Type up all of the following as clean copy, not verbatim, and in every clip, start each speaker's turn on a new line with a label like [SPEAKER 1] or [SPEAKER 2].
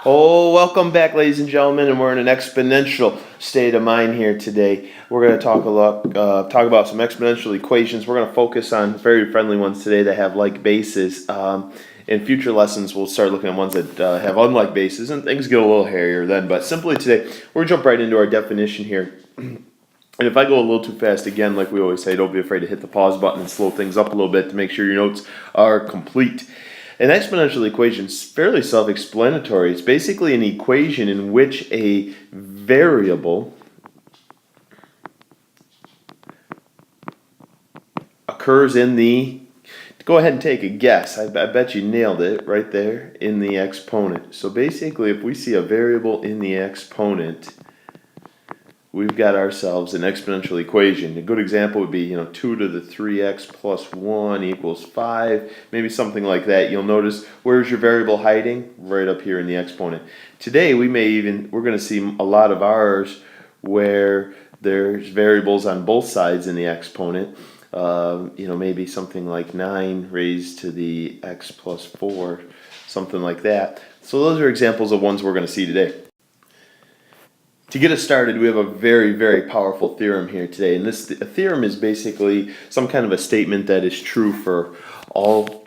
[SPEAKER 1] Oh, welcome back, ladies and gentlemen, and we're in an exponential state of mind here today. We're going to talk about some exponential equations. We're going to focus on very friendly ones today that have like bases. In future lessons, we'll start looking at ones that have unlike bases, and things get a little hairier then. But simply today, we're going to jump right into our definition here. And if I go a little too fast, again, like we always say, don't be afraid to hit the pause button and slow things up a little bit to make sure your notes are complete. An exponential equation is fairly self-explanatory. It's basically an equation in which a variable occurs in the, go ahead and take a guess. I bet you nailed it right there, in the exponent. So basically, if we see a variable in the exponent, we've got ourselves an exponential equation. A good example would be, 2 to the 3x plus 1 equals 5, maybe something like that. You'll notice, where's your variable hiding? Right up here in the exponent. Today, we're going to see a lot of ours where there's variables on both sides in the exponent. Maybe something like 9 raised to the x plus 4, something like that. So those are examples of ones we're going to see today. To get us started, we have a very, very powerful theorem here today. And this theorem is basically some kind of a statement that is true for all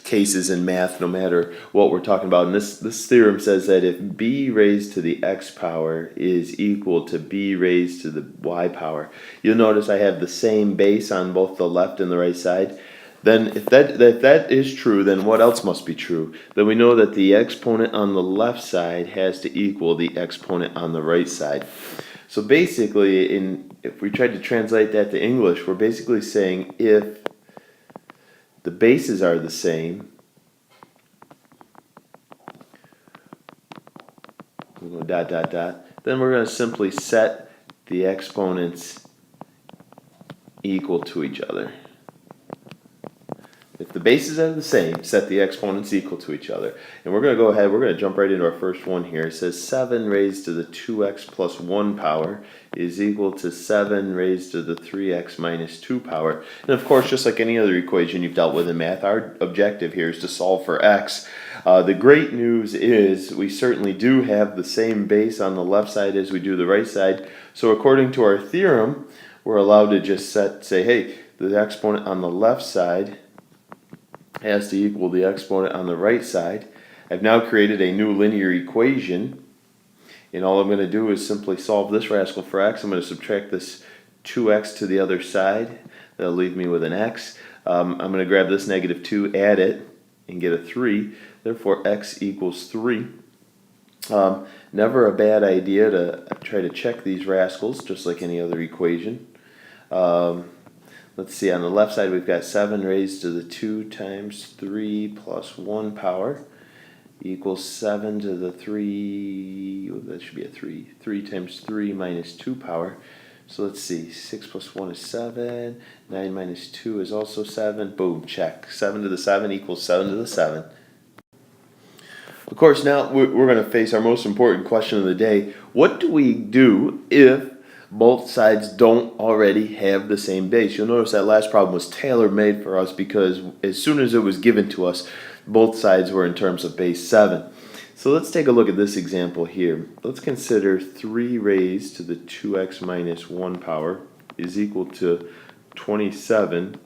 [SPEAKER 1] cases in math, no matter what we're talking about. And this theorem says that if b raised to the x power is equal to b raised to the y power, you'll notice I have the same base on both the left and the right side. Then if that is true, then what else must be true? Then we know that the exponent on the left side has to equal the exponent on the right side. So basically, if we tried to translate that to English, we're basically saying if the bases are the same, we'll go dot, dot, dot, then we're going to simply set the exponents equal to each other. If the bases are the same, set the exponents equal to each other. And we're going to go ahead, we're going to jump right into our first one here. It says 7 raised to the 2x plus 1 power is equal to 7 raised to the 3x minus 2 power. And of course, just like any other equation you've dealt with in math, our objective here is to solve for x. The great news is we certainly do have the same base on the left side as we do the right side. So according to our theorem, we're allowed to just say, hey, the exponent on the left side has to equal the exponent on the right side. I've now created a new linear equation, and all I'm going to do is simply solve this rascal for x. I'm going to subtract this 2x to the other side. That'll leave me with an x. I'm going to grab this negative 2, add it, and get a 3. Therefore, x equals 3. Never a bad idea to try to check these rascals, just like any other equation. Let's see, on the left side we've got 7 raised to the 2 times 3 plus 1 power equals 7 to the 3, that should be a 3. 3 times 3 minus 2 power. So let's see, 6 plus 1 is 7, 9 minus 2 is also 7. Boom, check. 7 to the 7 equals 7 to the 7. Of course, now we're going to face our most important question of the day. What do we do if both sides don't already have the same base? You'll notice that last problem was tailor-made for us because as soon as it was given to us, both sides were in terms of base 7. So let's take a look at this example here. Let's consider 3 raised to the 2x minus 1 power is equal to 27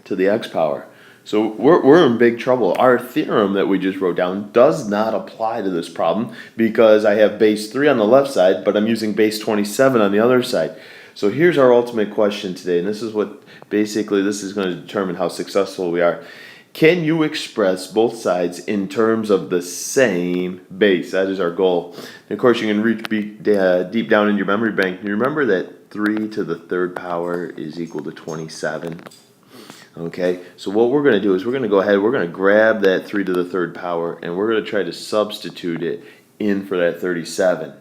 [SPEAKER 1] to the x power. So we're in big trouble. Our theorem that we just wrote down does not apply to this problem because I have base 3 on the left side, but I'm using base 27 on the other side. So here's our ultimate question today, and this is what basically this is going to determine how successful we are. Can you express both sides in terms of the same base? That is our goal. And of course, you can reach deep down in your memory bank. You remember that 3 to the 3rd power is equal to 27. Okay, so what we're going to do is we're going to go ahead, we're going to grab that 3 to the 3rd power, and we're going to try to substitute it in for that 37.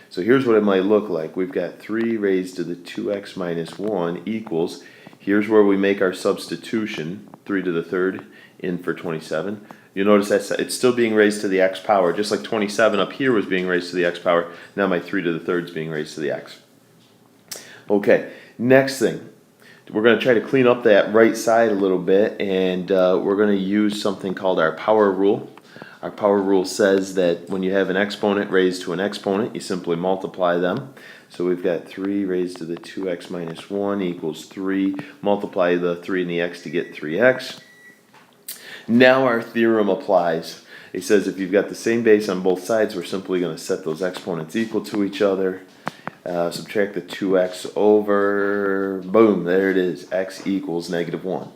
[SPEAKER 1] So here's what it might look like. We've got 3 raised to the 2x minus 1 equals, here's where we make our substitution, 3 to the 3rd in for 27. You'll notice that it's still being raised to the x power, just like 27 up here was being raised to the x power. Now my 3 to the 3rd is being raised to the x. Okay, next thing. We're going to try to clean up that right side a little bit, and we're going to use something called our power rule. Our power rule says that when you have an exponent raised to an exponent, you simply multiply them. So we've got 3 raised to the 2x minus 1 equals 3. Multiply the 3 and the x to get 3x. Now our theorem applies. It says if you've got the same base on both sides, we're simply going to set those exponents equal to each other. Subtract the 2x over, boom, there it is, x equals -1.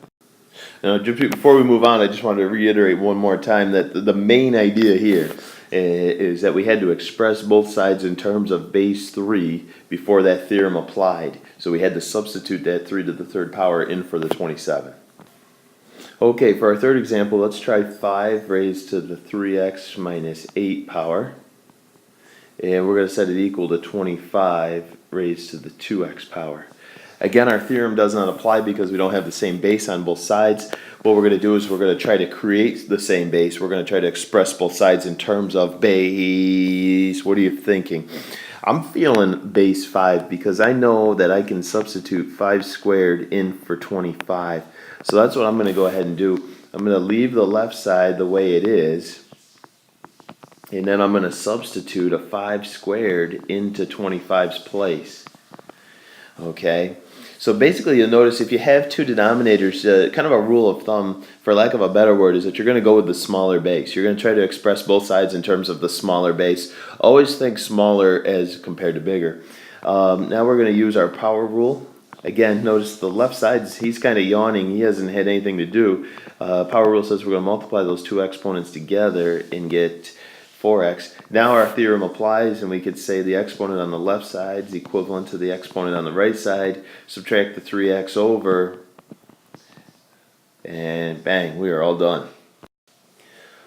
[SPEAKER 1] Now, just before we move on, I just wanted to reiterate one more time that the main idea here is that we had to express both sides in terms of base 3 before that theorem applied. So we had to substitute that 3 to the third power in for the 27. Okay, for our third example, let's try 5 raised to the 3x minus 8 power. And we're going to set it equal to 25 raised to the 2x power. Again, our theorem does not apply because we don't have the same base on both sides. What we're going to do is we're going to try to create the same base. We're going to try to express both sides in terms of base. What are you thinking? I'm feeling base 5 because I know that I can substitute 5 squared in for 25. So that's what I'm going to go ahead and do. I'm going to leave the left side the way it is. And then I'm going to substitute a 5 squared into 25's place. Okay? So basically you'll notice if you have two denominators, kind of a rule of thumb, for lack of a better word, is that you're going to go with the smaller base. You're going to try to express both sides in terms of the smaller base. Always think smaller as compared to bigger. Now we're going to use our power rule. Again, notice the left side, he's kind of yawning. He hasn't had anything to do. Power rule says we're going to multiply those two exponents together and get 4x. Now our theorem applies, and we could say the exponent on the left side is equivalent to the exponent on the right side. Subtract the 3x over, and bang, we are all done.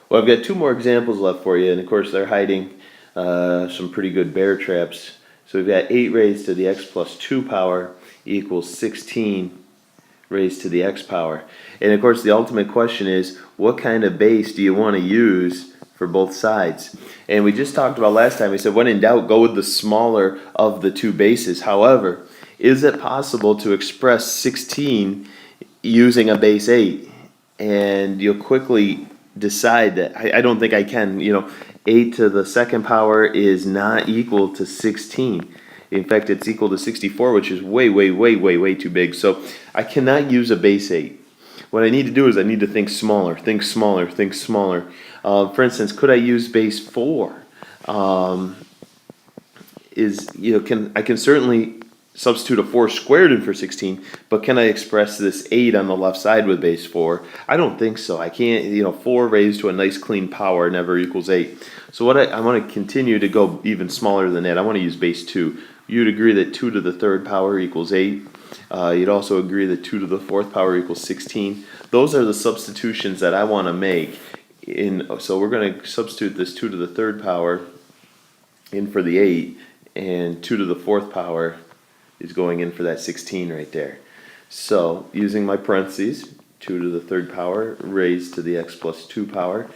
[SPEAKER 1] Well, I've got two more examples left for you, and of course they're hiding some pretty good bear traps. So we've got 8 raised to the x plus 2 power equals 16 raised to the x power. And of course the ultimate question is, what kind of base do you want to use for both sides? And we just talked about last time, we said when in doubt, go with the smaller of the two bases. However, is it possible to express 16 using a base 8? And you'll quickly decide that I don't think I can. 8 to the second power is not equal to 16. In fact, it's equal to 64, which is way too big. So I cannot use a base 8. What I need to do is I need to think smaller. For instance, could I use base 4? I can certainly substitute a 4 squared in for 16, but can I express this 8 on the left side with base 4? I don't think so. I can't, 4 raised to a nice clean power never equals 8. So what I want to continue to go even smaller than that. I want to use base 2. You'd agree that 2 to the third power equals 8. You'd also agree that 2 to the fourth power equals 16. Those are the substitutions that I want to make. So we're going to substitute this 2 to the third power in for the 8, and 2 to the fourth power is going in for that 16 right there. So using my parentheses, 2 to the third power raised to the x plus 2 power,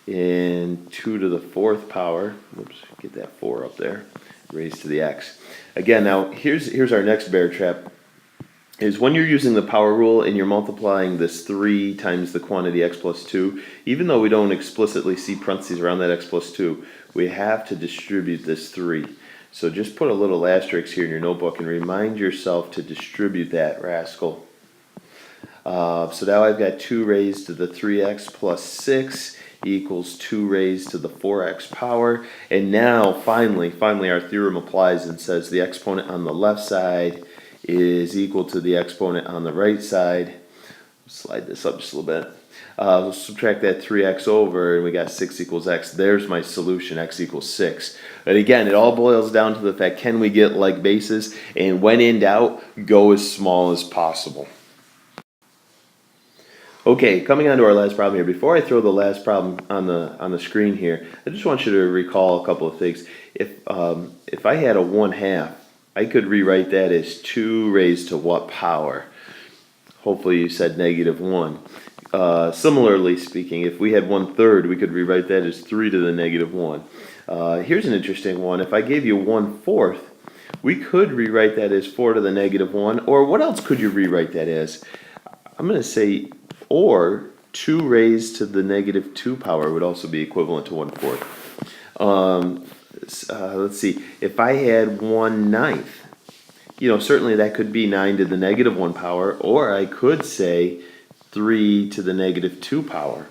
[SPEAKER 1] and 2 to the fourth power, whoops, get that 4 up there, raised to the x. Again, now here's our next bear trap, is when you're using the power rule and you're multiplying this 3 times the quantity x plus 2, even though we don't explicitly see parentheses around that x plus 2, we have to distribute this 3. So just put a little asterisk here in your notebook and remind yourself to distribute that rascal. So now I've got 2 raised to the 3x plus 6 equals 2 raised to the 4x power. And now finally our theorem applies and says the exponent on the left side is equal to the exponent on the right side. Slide this up just a little bit. We'll subtract that 3x over, and we got 6 equals x. There's my solution, x equals 6. But again, it all boils down to the fact, can we get like bases? And when in doubt, go as small as possible. Okay, coming on to our last problem here. Before I throw the last problem on the screen here, I just want you to recall a couple of things. If I had a 1/2, I could rewrite that as 2 raised to what power? Hopefully you said -1. Similarly speaking, if we had 1/3, we could rewrite that as 3 to the -1. Here's an interesting one. If I gave you 1/4, we could rewrite that as 4 to the -1. Or what else could you rewrite that as? I'm going to say, or 2 raised to the negative 2 power would also be equivalent to 1/4. Let's see, if I had 1/9, certainly that could be 9 to the negative 1 power, or I could say 3 to the negative 2 power.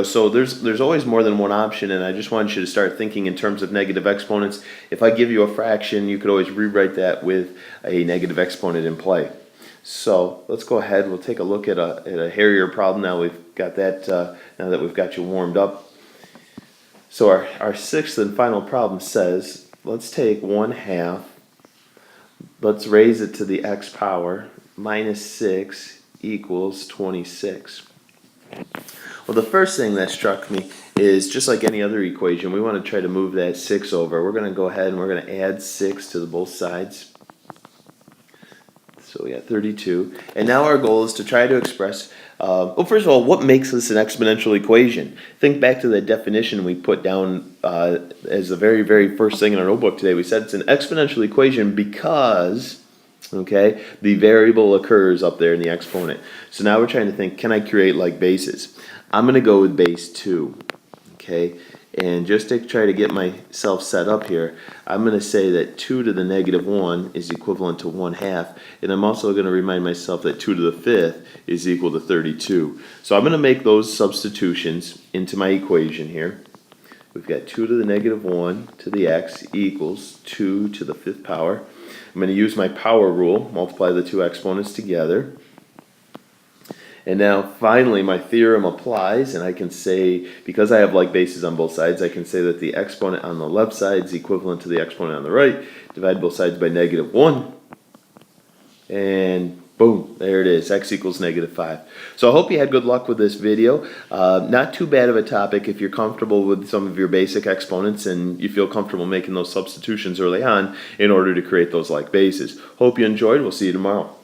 [SPEAKER 1] So there's always more than one option, and I just want you to start thinking in terms of negative exponents. If I give you a fraction, you could always rewrite that with a negative exponent in play. So let's go ahead. We'll take a look at a Harrier problem. Now we've got that. Now that we've got you warmed up. So our sixth and final problem says, let's take 1/2. Let's raise it to the x power minus 6 equals 26. Well, the first thing that struck me is, just like any other equation, we want to try to move that 6 over. We're going to go ahead and we're going to add 6 to both sides. So we got 32. And now our goal is to try to express, well, first of all, what makes this an exponential equation? Think back to the definition we put down as the very, very first thing in our notebook today. We said it's an exponential equation because, okay, the variable occurs up there in the exponent. So now we're trying to think, can I create like bases? I'm going to go with base 2, okay? And just to try to get myself set up here, I'm going to say that 2 to the negative 1 is equivalent to 1/2. And I'm also going to remind myself that 2 to the 5th is equal to 32. So I'm going to make those substitutions into my equation here. We've got 2 to the negative 1 to the x equals 2 to the 5th power. I'm going to use my power rule, multiply the two exponents together. And now finally my theorem applies, and I can say, because I have like bases on both sides, I can say that the exponent on the left side is equivalent to the exponent on the right. Divide both sides by negative 1. And boom, there it is, x equals negative 5. So I hope you had good luck with this video. Not too bad of a topic if you're comfortable with some of your basic exponents and you feel comfortable making those substitutions early on in order to create those like bases. Hope you enjoyed. We'll see you tomorrow.